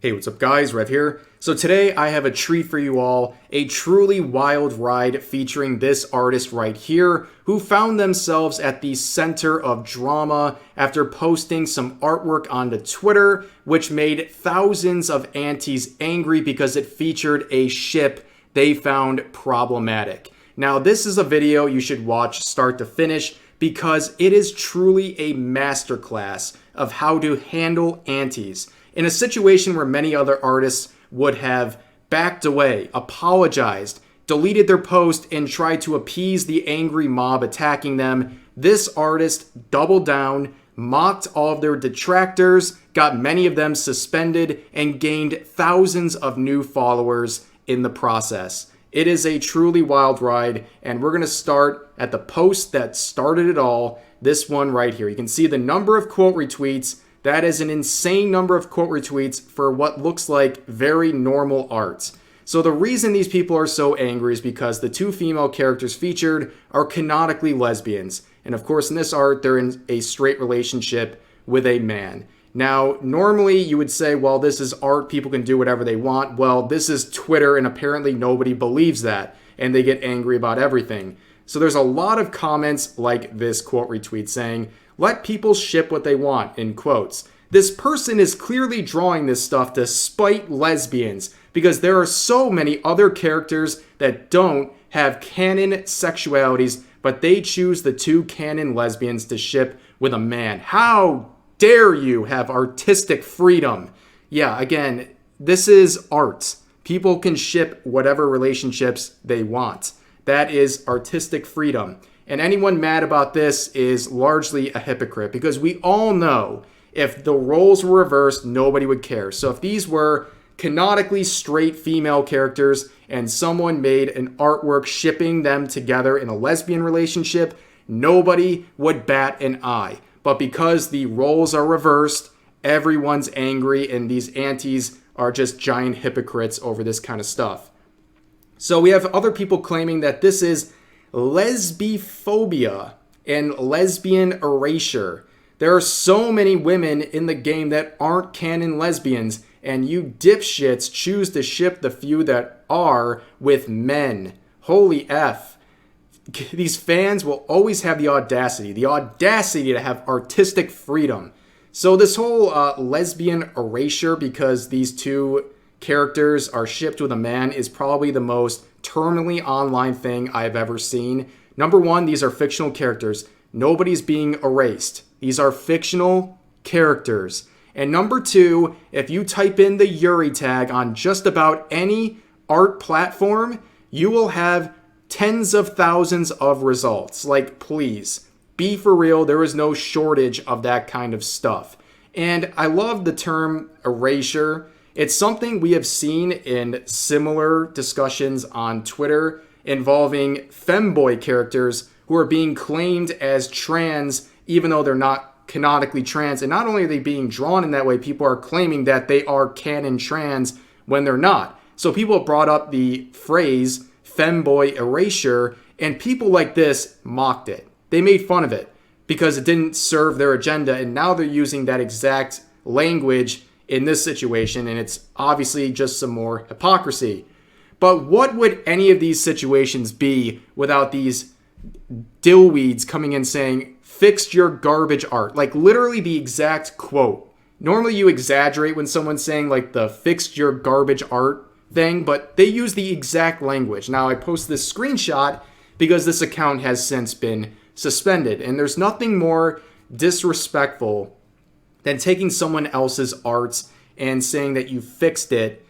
Hey, what's up guys, Rev here. So today I have a treat for you all, a truly wild ride featuring this artist right here who found themselves at the center of drama after posting some artwork onto Twitter which made thousands of antis angry because it featured a ship they found problematic. Now this is a video you should watch start to finish because it is truly a masterclass of how to handle antis in a situation where many other artists would have backed away, apologized, deleted their post, and tried to appease the angry mob attacking them. This artist doubled down, mocked all of their detractors, got many of them suspended, and gained thousands of new followers in the process. It is a truly wild ride, and we're going to start at the post that started it all, this one right here. You can see the number of quote retweets. That is an insane number of quote retweets for what looks like very normal art. So the reason these people are so angry is because the two female characters featured are canonically lesbians. And of course, in this art, they're in a straight relationship with a man. Now, normally you would say, well, this is art, people can do whatever they want. Well, this is Twitter, and apparently nobody believes that, and they get angry about everything. So there's a lot of comments like this quote retweet saying, "Let people ship what they want," in quotes. This person is clearly drawing this stuff to spite lesbians because there are so many other characters that don't have canon sexualities, but they choose the two canon lesbians to ship with a man. How dare you have artistic freedom? Yeah, again, this is art. People can ship whatever relationships they want. That is artistic freedom. And anyone mad about this is largely a hypocrite because we all know if the roles were reversed, nobody would care. So if these were canonically straight female characters and someone made an artwork shipping them together in a lesbian relationship, nobody would bat an eye. But because the roles are reversed, everyone's angry, and these antis are just giant hypocrites over this kind of stuff. So we have other people claiming that this is lesbiphobia and lesbian erasure. There are so many women in the game that aren't canon lesbians, and you dipshits choose to ship the few that are with men. Holy F. These fans will always have the audacity to have artistic freedom. So this whole lesbian erasure because these two characters are shipped with a man is probably the most terminally online thing I've ever seen. Number one, these are fictional characters. Nobody's being erased. These are fictional characters. And number two, if you type in the Yuri tag on just about any art platform, you will have tens of thousands of results. Like, please, be for real. There is no shortage of that kind of stuff. And I love the term erasure. It's something we have seen in similar discussions on Twitter involving femboy characters who are being claimed as trans even though they're not canonically trans. And not only are they being drawn in that way, people are claiming that they are canon trans when they're not. So people have brought up the phrase femboy erasure, and people like this mocked it. They made fun of it because it didn't serve their agenda, and now they're using that exact language in this situation, and it's obviously just some more hypocrisy. But what would any of these situations be without these dillweeds coming in saying, "Fixed your garbage art"? Like literally the exact quote. Normally you exaggerate when someone's saying like the "fixed your garbage art" thing, but they use the exact language. Now I post this screenshot because this account has since been suspended, and there's nothing more disrespectful than taking someone else's art and saying that you fixed it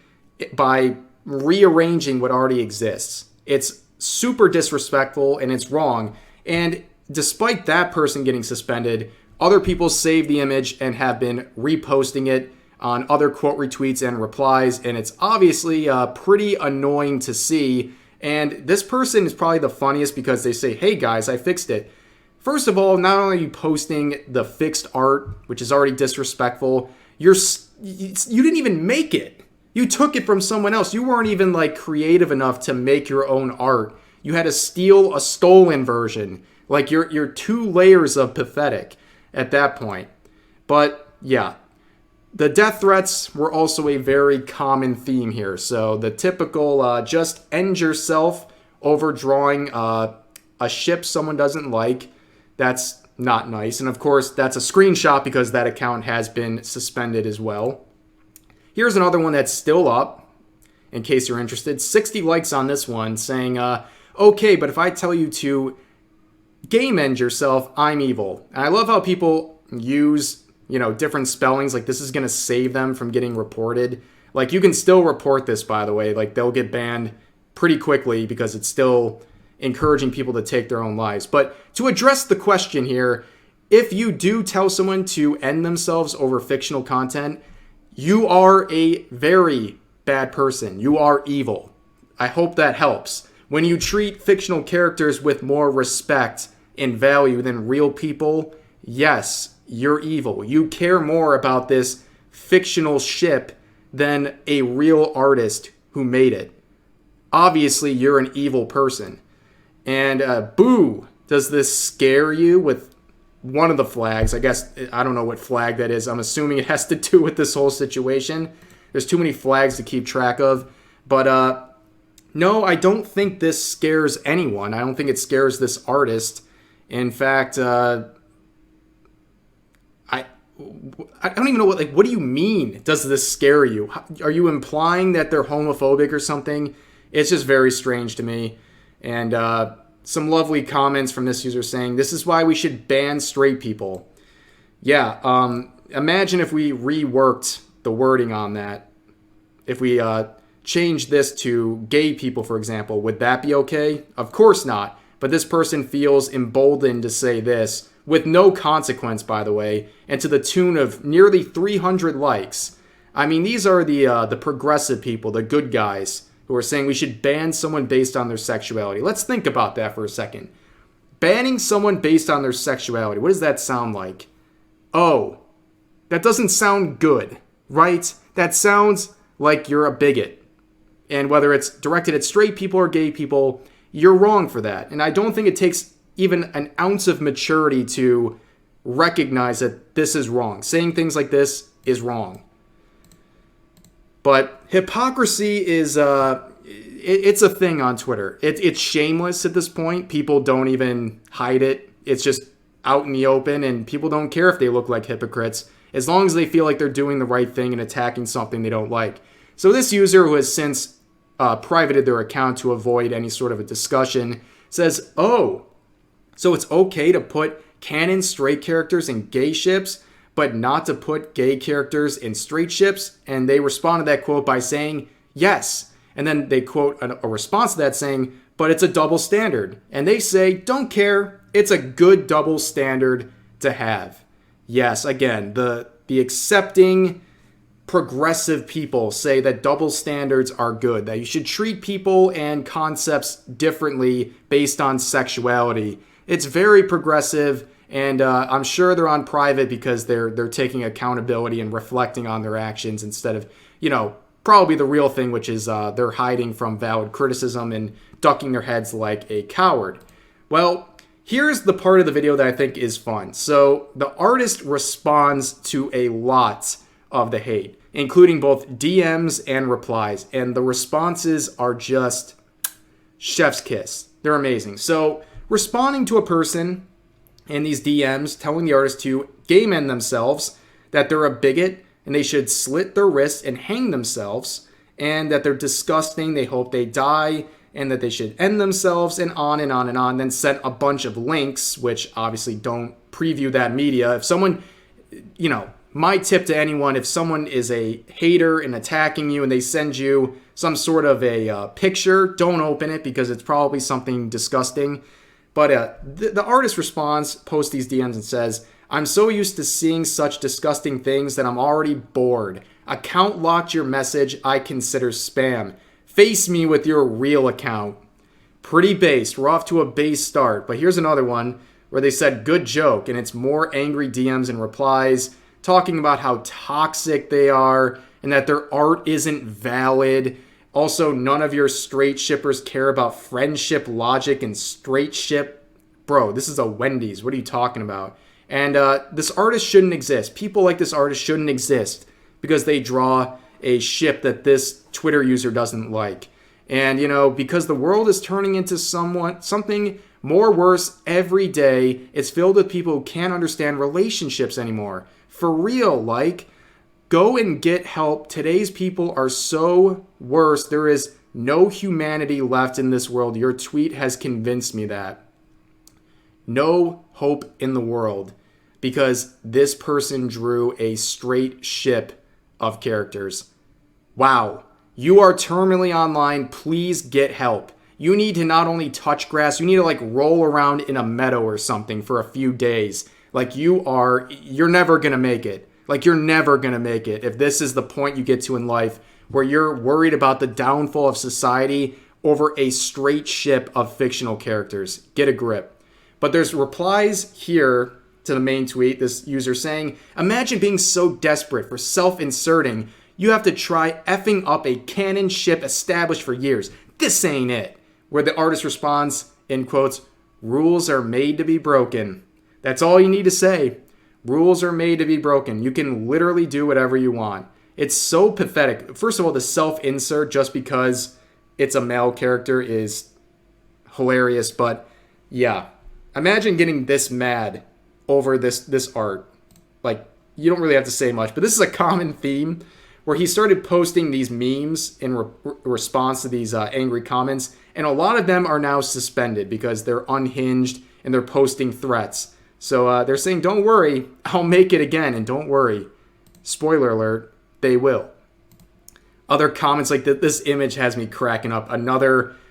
by rearranging what already exists. It's super disrespectful and it's wrong. And despite that person getting suspended, other people saved the image and have been reposting it on other quote retweets and replies, and it's obviously pretty annoying to see. And this person is probably the funniest because they say, "Hey guys, I fixed it." First of all, not only are you posting the fixed art, which is already disrespectful, you didn't even make it. You took it from someone else. You weren't even like creative enough to make your own art. You had to steal a stolen version. Like you're two layers of pathetic at that point. But yeah, The death threats were also a very common theme here. So the typical just end yourself over drawing a ship someone doesn't like. That's not nice. And of course, that's a screenshot because that account has been suspended as well. Here's another one that's still up, in case you're interested. 60 likes on this one saying, okay, but if I tell you to game end yourself, I'm evil. And I love how people use, different spellings. Like, this is going to save them from getting reported. Like, you can still report this, by the way. Like, they'll get banned pretty quickly because it's still encouraging people to take their own lives. But to address the question here, if you do tell someone to end themselves over fictional content, you are a very bad person. You are evil. I hope that helps. When you treat fictional characters with more respect and value than real people, yes, you're evil. You care more about this fictional ship than a real artist who made it. Obviously, you're an evil person. And boo, does this scare you with one of the flags? I guess, I don't know what flag that is. I'm assuming it has to do with this whole situation. There's too many flags to keep track of. But no, I don't think this scares anyone. I don't think it scares this artist. In fact, I don't even know what do you mean, does this scare you? Are you implying that they're homophobic or something? It's just very strange to me. And some lovely comments from this user saying, this is why we should ban straight people. Yeah, imagine if we reworked the wording on that. If we changed this to gay people, for example, would that be okay? Of course not. But this person feels emboldened to say this, with no consequence, by the way, and to the tune of nearly 300 likes. I mean, these are the progressive people, the good guys, who are saying we should ban someone based on their sexuality. Let's think about that for a second. Banning someone based on their sexuality, what does that sound like? Oh, that doesn't sound good, right? That sounds like you're a bigot. And whether it's directed at straight people or gay people, you're wrong for that. And I don't think it takes even an ounce of maturity to recognize that this is wrong. Saying things like this is wrong. But hypocrisy is, it's a thing on Twitter. It's shameless at this point. People don't even hide it. It's just out in the open, and people don't care if they look like hypocrites, as long as they feel like they're doing the right thing and attacking something they don't like. So this user, who has since privated their account to avoid any sort of a discussion, says, oh, so it's okay to put canon straight characters in gay ships, but not to put gay characters in straight ships? And they respond to that quote by saying, yes. And then they quote a response to that saying, but it's a double standard. And they say, don't care, it's a good double standard to have. Yes, again, the accepting progressive people say that double standards are good, that you should treat people and concepts differently based on sexuality. It's very progressive. And I'm sure they're on private because they're taking accountability and reflecting on their actions instead of, probably the real thing, which is they're hiding from valid criticism and ducking their heads like a coward. Well, here's the part of the video that I think is fun. So the artist responds to a lot of the hate, including both DMs and replies. And the responses are just chef's kiss. They're amazing. So responding to a person in these DMs telling the artist to game end themselves, that they're a bigot and they should slit their wrists and hang themselves, and that they're disgusting, they hope they die, and that they should end themselves, and on and on and on. Then sent a bunch of links, which obviously don't preview that media. If someone, my tip to anyone, if someone is a hater and attacking you and they send you some sort of a picture, don't open it because it's probably something disgusting. But the artist responds, posts these DMs and says, I'm so used to seeing such disgusting things that I'm already bored. Account locked your message I consider spam. Face me with your real account. Pretty based. We're off to a base start. But here's another one where they said, good joke. And it's more angry DMs and replies talking about how toxic they are and that their art isn't valid. Also, none of your straight shippers care about friendship logic and straight ship. Bro, this is a Wendy's. What are you talking about? And this artist shouldn't exist. People like this artist shouldn't exist because they draw a ship that this Twitter user doesn't like. And, because the world is turning into something more worse every day, it's filled with people who can't understand relationships anymore. For real, go and get help. Today's people are so worse. There is no humanity left in this world. Your tweet has convinced me that. No hope in the world because this person drew a straight ship of characters. Wow. You are terminally online. Please get help. You need to not only touch grass, you need to roll around in a meadow or something for a few days. You're never going to make it. You're never going to make it if this is the point you get to in life where you're worried about the downfall of society over a straight ship of fictional characters. Get a grip. But there's replies here to the main tweet, this user saying, imagine being so desperate for self-inserting, you have to try effing up a canon ship established for years. This ain't it. Where the artist responds, in quotes, rules are made to be broken. That's all you need to say. Rules are made to be broken. You can literally do whatever you want. It's so pathetic. First of all, the self-insert just because it's a male character is hilarious. But yeah, imagine getting this mad over this art. You don't really have to say much. But this is a common theme where he started posting these memes in response to these angry comments. And a lot of them are now suspended because they're unhinged and they're posting threats. So they're saying, don't worry, I'll make it again. And don't worry, spoiler alert, they will. Other comments like this image has me cracking up.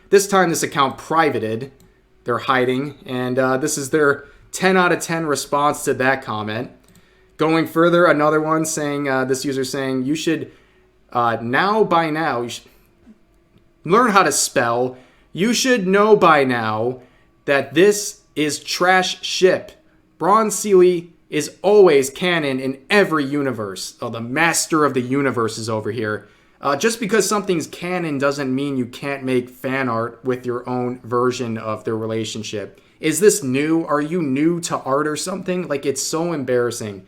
This time this account privated. They're hiding. And this is their 10 out of 10 response to that comment. Going further, another one saying, this user saying, you should, you should learn how to spell. You should know by now that this is trash ship. Bronya and Seele is always canon in every universe. Oh, the master of the universe is over here. Just because something's canon doesn't mean you can't make fan art with your own version of their relationship. Is this new? Are you new to art or something? It's so embarrassing.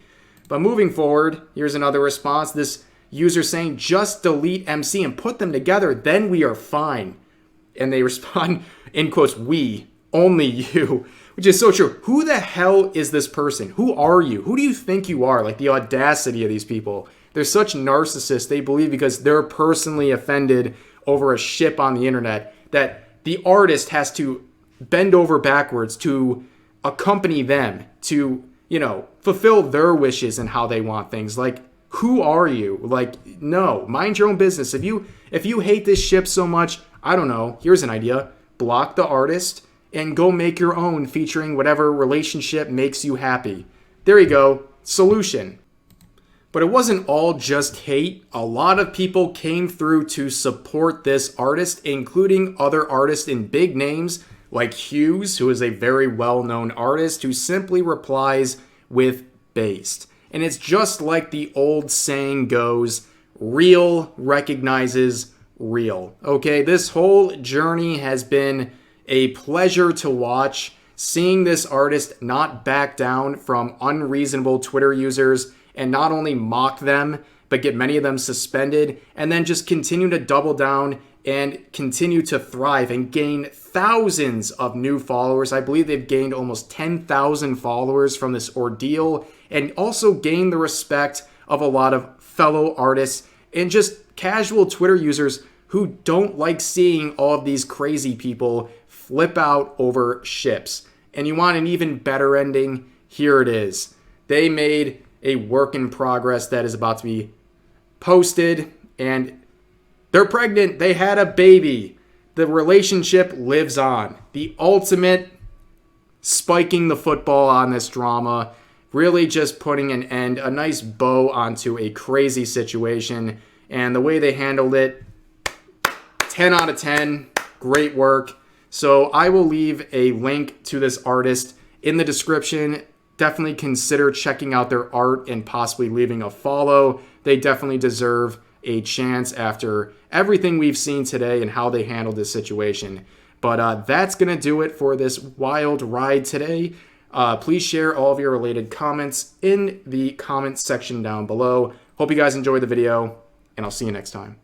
But moving forward, here's another response. This user saying, just delete MC and put them together, then we are fine. And they respond, in quotes, we, only you, which is so true. Who the hell is this person? Who are you? Who do you think you are? The audacity of these people. They're such narcissists. They believe because they're personally offended over a ship on the internet that the artist has to bend over backwards to accompany them, to fulfill their wishes and how they want things. Who are you? No, mind your own business. If you hate this ship so much, I don't know, here's an idea. Block the artist and go make your own featuring whatever relationship makes you happy. There you go. Solution. But it wasn't all just hate. A lot of people came through to support this artist, including other artists in big names like Hughes, who is a very well-known artist who simply replies with based. And it's just like the old saying goes, real recognizes real. Okay, this whole journey has been a pleasure to watch, seeing this artist not back down from unreasonable Twitter users and not only mock them, but get many of them suspended, and then just continue to double down and continue to thrive and gain thousands of new followers. I believe they've gained almost 10,000 followers from this ordeal, and also gain the respect of a lot of fellow artists and just casual Twitter users who don't like seeing all of these crazy people flip out over ships. And you want an even better ending? Here it is. They made a work in progress that is about to be posted, and they're pregnant. They had a baby. The relationship lives on. The ultimate spiking the football on this drama. Really just putting an end, a nice bow onto a crazy situation. And the way they handled it, 10 out of 10. Great work. So I will leave a link to this artist in the description. Definitely consider checking out their art and possibly leaving a follow. They definitely deserve a chance after everything we've seen today and how they handled this situation. But that's going to do it for this wild ride today. Please share all of your related comments in the comment section down below. Hope you guys enjoyed the video, and I'll see you next time.